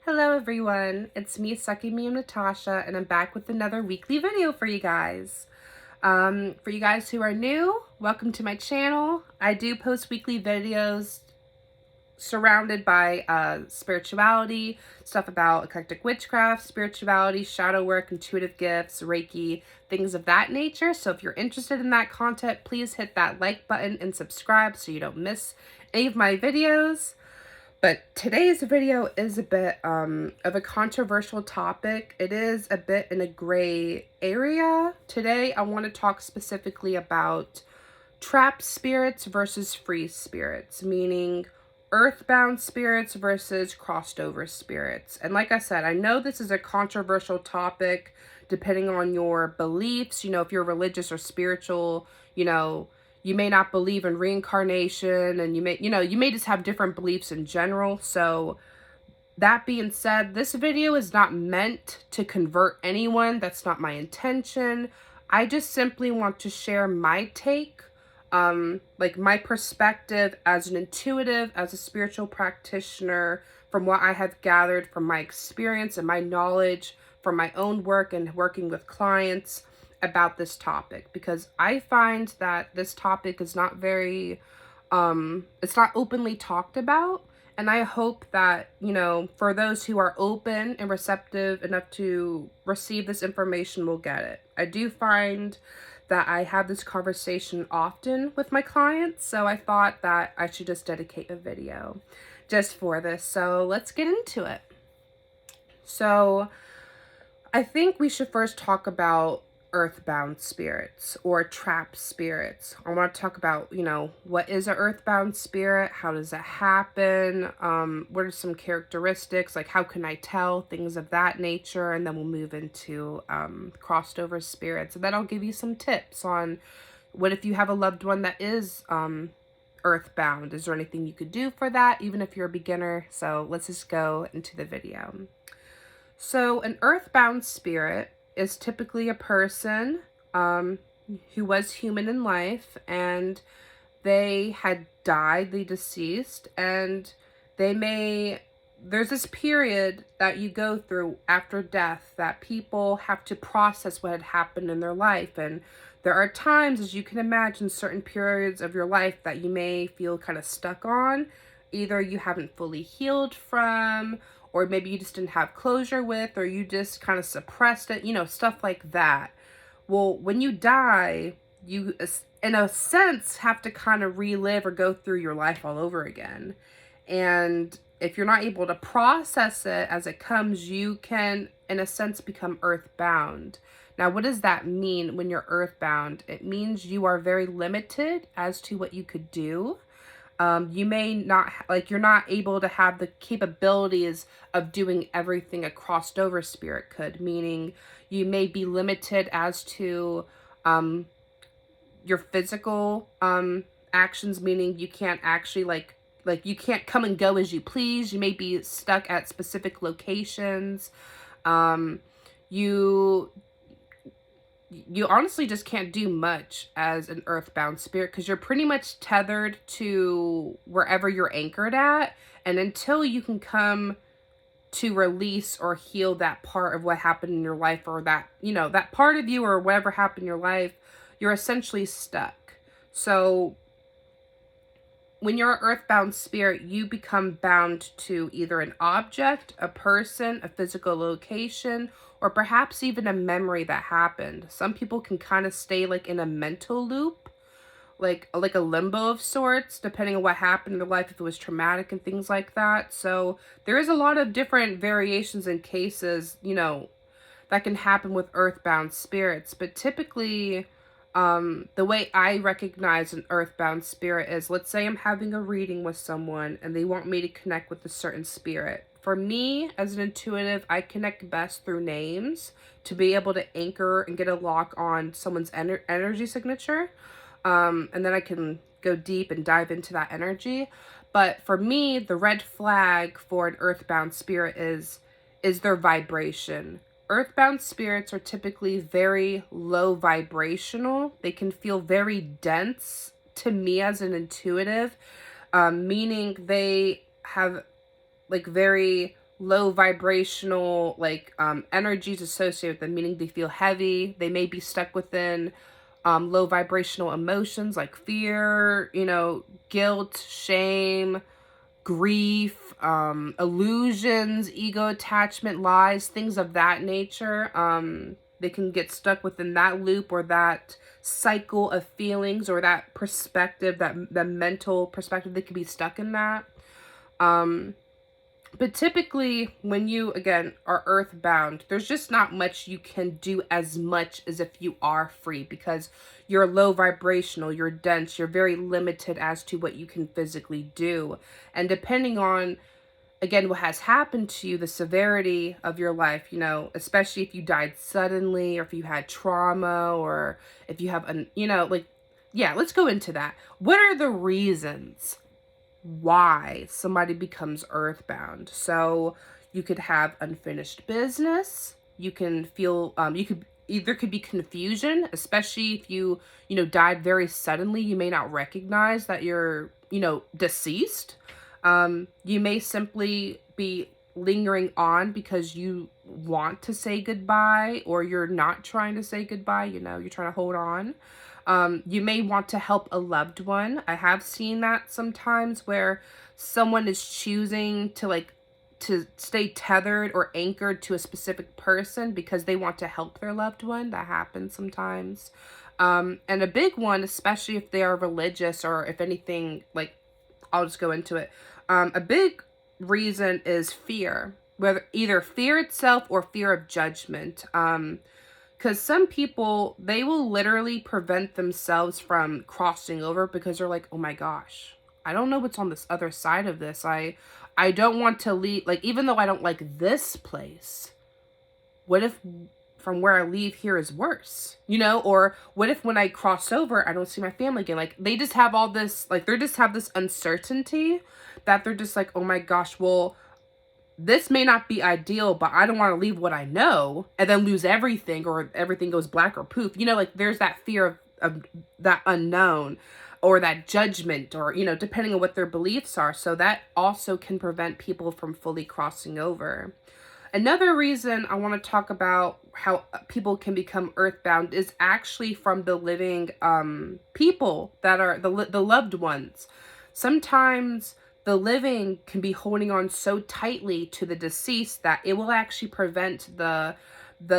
Hello everyone, it's me, Sucky Me, Natasha, and I'm back with another weekly video for you guys. For you guys who are new, welcome to my channel. I do post weekly videos surrounded by spirituality, stuff about eclectic witchcraft, spirituality, shadow work, intuitive gifts, Reiki, things of that nature. So if you're interested in that content, please hit that like button and subscribe so you don't miss any of my videos. But today's video is a bit of a controversial topic. It is a bit in a gray area. Today I want to talk specifically about trapped spirits versus free spirits, meaning earthbound spirits versus crossed over spirits. And like I said, I know this is a controversial topic depending on your beliefs. You know, if you're religious or spiritual, you may not believe in reincarnation, and you may just have different beliefs in general. So that being said, this video is not meant to convert anyone. That's not my intention. I just simply want to share my take, like my perspective as an intuitive, as a spiritual practitioner, from what I have gathered from my experience and my knowledge from my own work and working with clients about this topic, because I find that this topic is not very, it's not openly talked about. And I hope that, for those who are open and receptive enough to receive this information will get it. I do find that I have this conversation often with my clients, so I thought that I should just dedicate a video just for this. So let's get into it. So I think we should first talk about earthbound spirits or trapped spirits. I want to talk about, what is an earthbound spirit? How does it happen? What are some characteristics? Like, how can I tell? Things of that nature. And then we'll move into crossed over spirits. And then I'll give you some tips on what if you have a loved one that is earthbound. Is there anything you could do for that, even if you're a beginner? So let's just go into the video. So an earthbound spirit is typically a person who was human in life, and they had died, they deceased, and there's this period that you go through after death that people have to process what had happened in their life. And there are times, as you can imagine, certain periods of your life that you may feel kind of stuck on. Either you haven't fully healed from, or maybe you just didn't have closure with, or you just kind of suppressed it, stuff like that. Well, when you die, you, in a sense, have to kind of relive or go through your life all over again. And if you're not able to process it as it comes, you can, in a sense, become earthbound. Now, what does that mean when you're earthbound? It means you are very limited as to what you could do. You may not, you're not able to have the capabilities of doing everything a crossed over spirit could, meaning you may be limited as to your physical actions, meaning you can't actually like you can't come and go as you please. You may be stuck at specific locations. You honestly just can't do much as an earthbound spirit, because you're pretty much tethered to wherever you're anchored at. And until you can come to release or heal that part of what happened in your life, or that, that part of you or whatever happened in your life, you're essentially stuck. So when you're an earthbound spirit, you become bound to either an object, a person, a physical location, or perhaps even a memory that happened. Some people can kind of stay like in a mental loop, like a limbo of sorts, depending on what happened in their life, if it was traumatic and things like that. So there is a lot of different variations and cases, that can happen with earthbound spirits. But typically, the way I recognize an earthbound spirit is, let's say I'm having a reading with someone and they want me to connect with a certain spirit. For me, as an intuitive, I connect best through names to be able to anchor and get a lock on someone's energy signature. And then I can go deep and dive into that energy. But for me, the red flag for an earthbound spirit is their vibration. Earthbound spirits are typically very low vibrational. They can feel very dense to me as an intuitive, meaning they have like very low vibrational like energies associated with them, meaning they feel heavy. They may be stuck within low vibrational emotions like fear, guilt, shame, grief, illusions, ego attachment, lies, things of that nature. They can get stuck within that loop or that cycle of feelings or that perspective, that mental perspective. They can be stuck in that. But typically, when you, again, are earthbound, there's just not much you can do as much as if you are free, because you're low vibrational, you're dense, you're very limited as to what you can physically do. And depending on, again, what has happened to you, the severity of your life, especially if you died suddenly or if you had trauma or if you have, yeah, let's go into that. What are the reasons why somebody becomes earthbound? So you could have unfinished business. You can feel, could be confusion, especially if you died very suddenly. You may not recognize that you're, deceased. You may simply be lingering on because you want to say goodbye, or you're not trying to say goodbye, you're trying to hold on. You may want to help a loved one. I have seen that sometimes where someone is choosing to stay tethered or anchored to a specific person because they want to help their loved one. That happens sometimes. And a big one, especially if they are religious or if anything, I'll just go into it. A big reason is fear, whether either fear itself or fear of judgment. Because some people, they will literally prevent themselves from crossing over because they're like, oh my gosh, I don't know what's on this other side of this. I don't want to leave, even though I don't like this place, what if from where I leave here is worse, or what if when I cross over, I don't see my family again? They just have all this, they just have this uncertainty that they're just like, oh my gosh, well, this may not be ideal, but I don't want to leave what I know and then lose everything, or everything goes black or poof. There's that fear of that unknown or that judgment, or, depending on what their beliefs are. So that also can prevent people from fully crossing over. Another reason I want to talk about how people can become earthbound is actually from the living people that are the loved ones. Sometimes the living can be holding on so tightly to the deceased that it will actually prevent the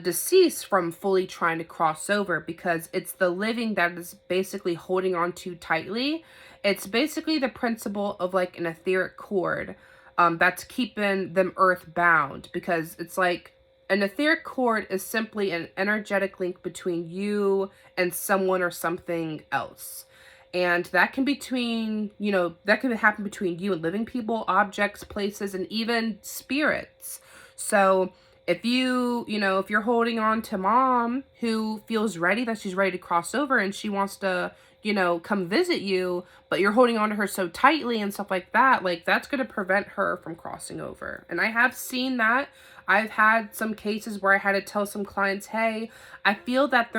deceased from fully trying to cross over, because it's the living that is basically holding on too tightly. It's basically the principle of an etheric cord that's keeping them earthbound, because it's an etheric cord is simply an energetic link between you and someone or something else. And that can that can happen between you and living people, objects, places, and even spirits. So if if you're holding on to mom who feels ready, that she's ready to cross over and she wants to, come visit you, but you're holding on to her so tightly and stuff like that, that's going to prevent her from crossing over. And I have seen that. I've had some cases where I had to tell some clients, hey, I feel that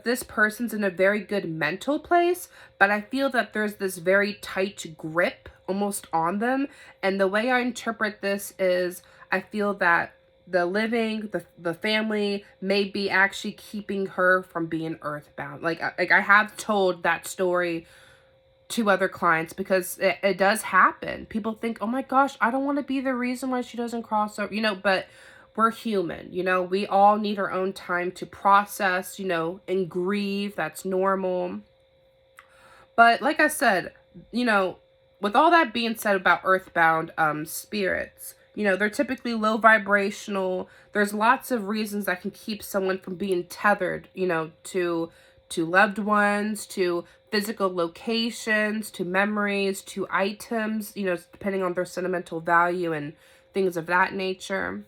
this person's in a very good mental place, but I feel that there's this very tight grip almost on them. And the way I interpret this is, I feel that the living, the family may be actually keeping her from being earthbound. I have told that story to other clients because it does happen. People think, oh my gosh, I don't want to be the reason why she doesn't cross over, but we're human, we all need our own time to process, and grieve. That's normal. But like I said, with all that being said about earthbound spirits, they're typically low vibrational. There's lots of reasons that can keep someone from being tethered, to loved ones, to physical locations, to memories, to items, depending on their sentimental value and things of that nature.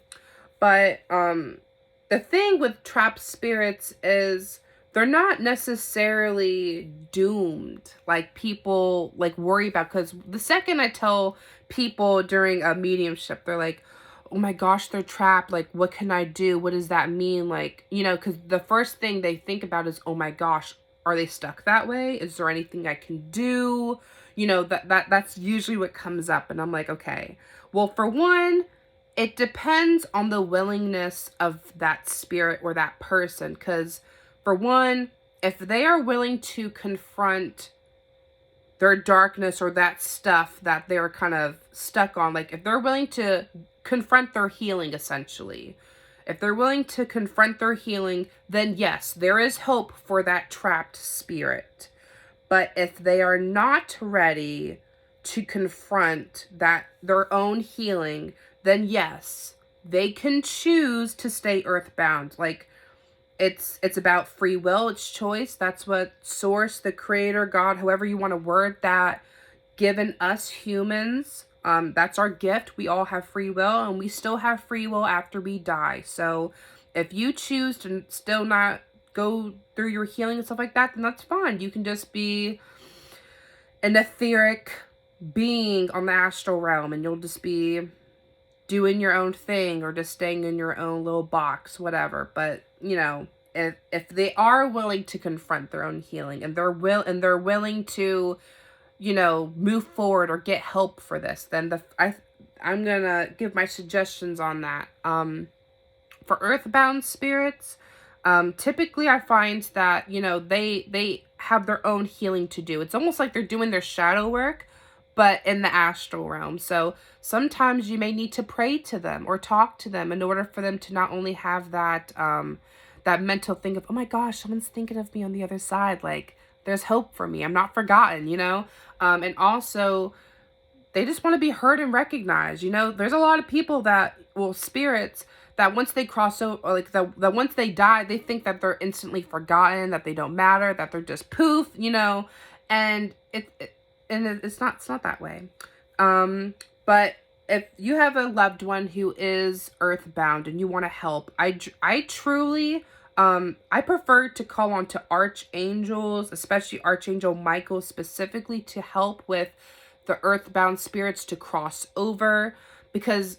But the thing with trapped spirits is they're not necessarily doomed like people worry about. Because the second I tell people during a mediumship, they're like, oh my gosh, they're trapped. What can I do? What does that mean? Because the first thing they think about is, oh my gosh, are they stuck that way? Is there anything I can do? That's usually what comes up. And I'm like, okay, well, for one, it depends on the willingness of that spirit or that person. Because for one, if they are willing to confront their darkness or that stuff that they're kind of stuck on, like if they're willing to confront their healing, essentially, if they're willing to confront their healing, then yes, there is hope for that trapped spirit. But if they are not ready to confront that their own healing, then yes, they can choose to stay earthbound. Like, it's about free will, it's choice. That's what Source, the Creator, God, however you want to word that, given us humans. That's our gift. We all have free will, and we still have free will after we die. So if you choose to still not go through your healing and stuff like that, then that's fine. You can just be an etheric being on the astral realm, and you'll just be doing your own thing or just staying in your own little box, whatever. But, you know, if they are willing to confront their own healing, and they're willing to, you know, move forward or get help for this, then I'm gonna give my suggestions on that. For earthbound spirits, typically I find that, you know, they have their own healing to do. It's almost like they're doing their shadow work, but in the astral realm. So sometimes you may need to pray to them or talk to them in order for them to not only have that that mental thing of, oh my gosh, someone's thinking of me on the other side. Like, there's hope for me. I'm not forgotten, you know? And also, they just want to be heard and recognized. You know, there's a lot of people that, well, spirits, that once they cross over, or like that once they die, they think that they're instantly forgotten, that they don't matter, that they're just poof, you know? And it's not that way. But if you have a loved one who is earthbound and you want to help, I truly, I prefer to call on to archangels, especially Archangel Michael specifically, to help with the earthbound spirits to cross over. Because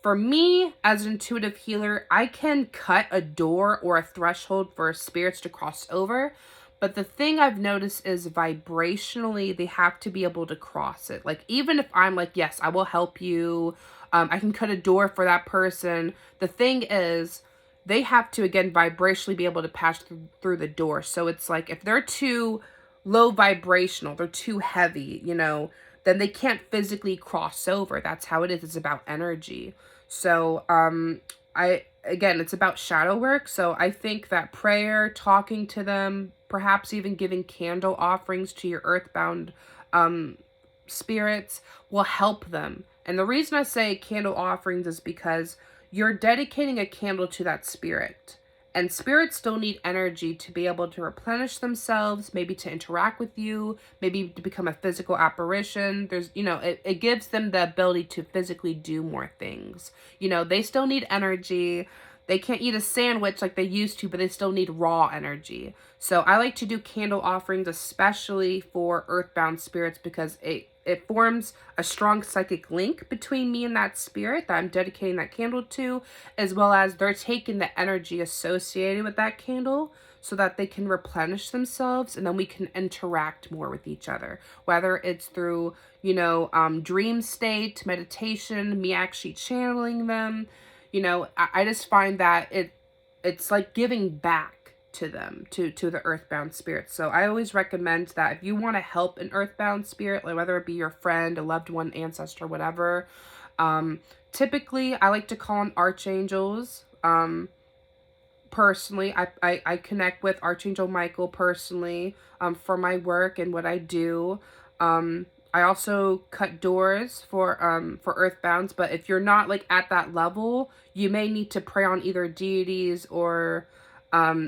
for me, as an intuitive healer, I can cut a door or a threshold for spirits to cross over. But the thing I've noticed is vibrationally, they have to be able to cross it. Like, even if I'm like, yes, I will help you, I can cut a door for that person. The thing is, they have to, again, vibrationally be able to pass through the door. So it's like, if they're too low vibrational, they're too heavy, you know, then they can't physically cross over. That's how it is. It's about energy. So, again, it's about shadow work. So I think that prayer, talking to them, perhaps even giving candle offerings to your earthbound spirits will help them. And the reason I say candle offerings is because you're dedicating a candle to that spirit. And spirits still need energy to be able to replenish themselves, maybe to interact with you, maybe to become a physical apparition. There's, you know, it gives them the ability to physically do more things. You know, they still need energy. They can't eat a sandwich like they used to, but they still need raw energy. So I like to do candle offerings, especially for earthbound spirits, because it forms a strong psychic link between me and that spirit that I'm dedicating that candle to, as well as they're taking the energy associated with that candle so that they can replenish themselves, and then we can interact more with each other. Whether it's through, you know, dream state, meditation, me actually channeling them. You know, I just find that it's like giving back to them, to the earthbound spirits. So I always recommend that if you want to help an earthbound spirit, like whether it be your friend, a loved one, ancestor, whatever, typically I like to call on archangels. Personally, I connect with Archangel Michael personally, for my work and what I do. I also cut doors for earthbounds, but if you're not like at that level, you may need to pray on either deities or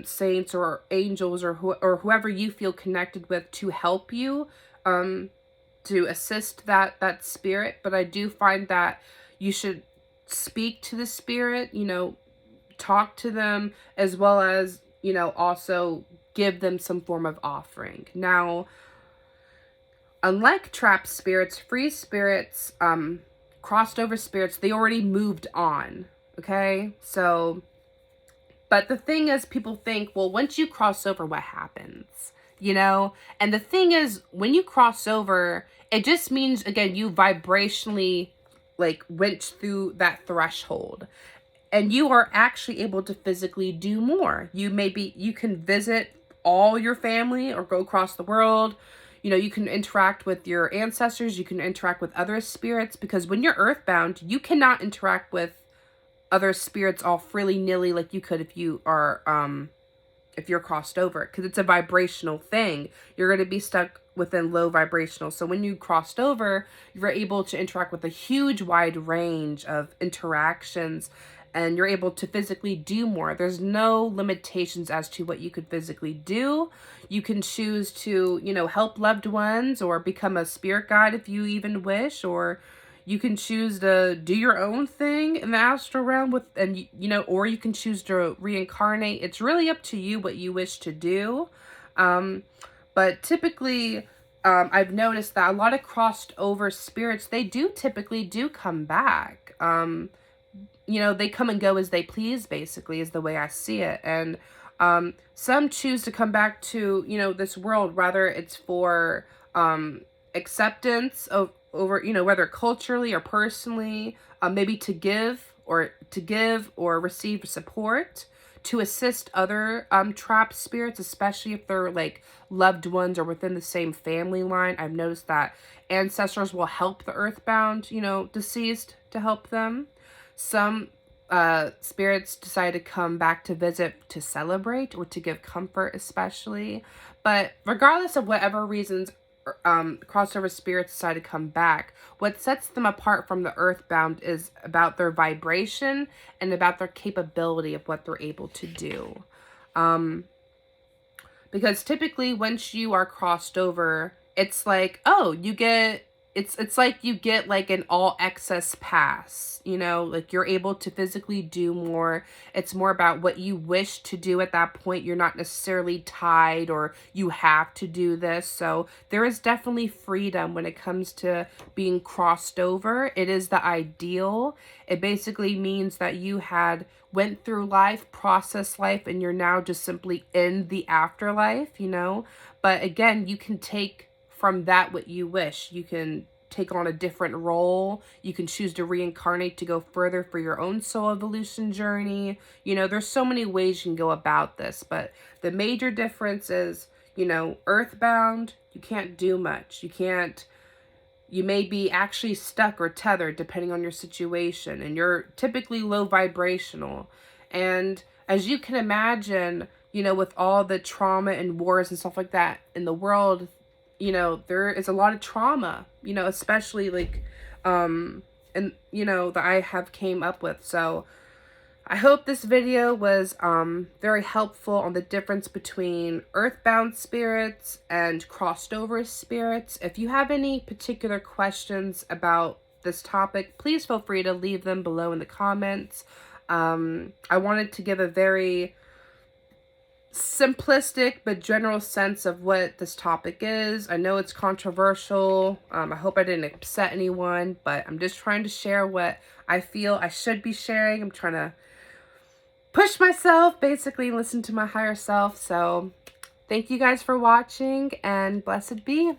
saints or angels or whoever you feel connected with to help you, to assist that spirit. But I do find that you should speak to the spirit, you know, talk to them, as well as, you know, also give them some form of offering. Now, unlike trapped spirits, free spirits, crossed over spirits, they already moved on, okay? So, but the thing is, people think, well, once you cross over, what happens? You know? And the thing is, when you cross over, it just means, again, you vibrationally like went through that threshold. And you are actually able to physically do more. You can visit all your family or go across the world. You know, you can interact with your ancestors, you can interact with other spirits, because when you're earthbound, you cannot interact with other spirits all frilly-nilly like you could if you're crossed over, because it's a vibrational thing. You're going to be stuck within low vibrational. So when you crossed over, you're able to interact with a huge wide range of interactions, and you're able to physically do more. There's no limitations as to what you could physically do. You can choose to, you know, help loved ones or become a spirit guide if you even wish, or you can choose to do your own thing in the astral realm or you can choose to reincarnate. It's really up to you what you wish to do. But typically, I've noticed that a lot of crossed over spirits, they typically do come back. You know, they come and go as they please, basically, is the way I see it. And some choose to come back to, you know, this world, whether it's for acceptance of over, you know, whether culturally or personally, maybe to give or receive support, to assist other trapped spirits, especially if they're like loved ones or within the same family line. I've noticed that ancestors will help the earthbound, you know, deceased, to help them. Some spirits decide to come back to visit to celebrate or to give comfort, especially. But regardless of whatever reasons crossover spirits decide to come back, what sets them apart from the earthbound is about their vibration and about their capability of what they're able to do. Because typically once you are crossed over, it's like, oh, it's like you get like an all access pass, you know, like you're able to physically do more. It's more about what you wish to do at that point. You're not necessarily tied or you have to do this. So there is definitely freedom when it comes to being crossed over. It is the ideal. It basically means that you went through life, processed life, and you're now just simply in the afterlife, you know. But again, you can take from that what you wish. You can take on a different role. You can choose to reincarnate to go further for your own soul evolution journey. You know, there's so many ways you can go about this, but the major difference is, you know, earthbound, you can't do much. You may be actually stuck or tethered depending on your situation, and you're typically low vibrational. And as you can imagine, you know, with all the trauma and wars and stuff like that in the world, you know, there is a lot of trauma, you know, especially like, and you know, that I have came up with. So I hope this video was very helpful on the difference between earthbound spirits and crossed over spirits. If you have any particular questions about this topic, please feel free to leave them below in the comments. I wanted to give a very simplistic but general sense of what this topic is. I know it's controversial. I hope I didn't upset anyone, but I'm just trying to share what I feel I should be sharing. I'm trying to push myself, basically listen to my higher self. So thank you guys for watching, and blessed be.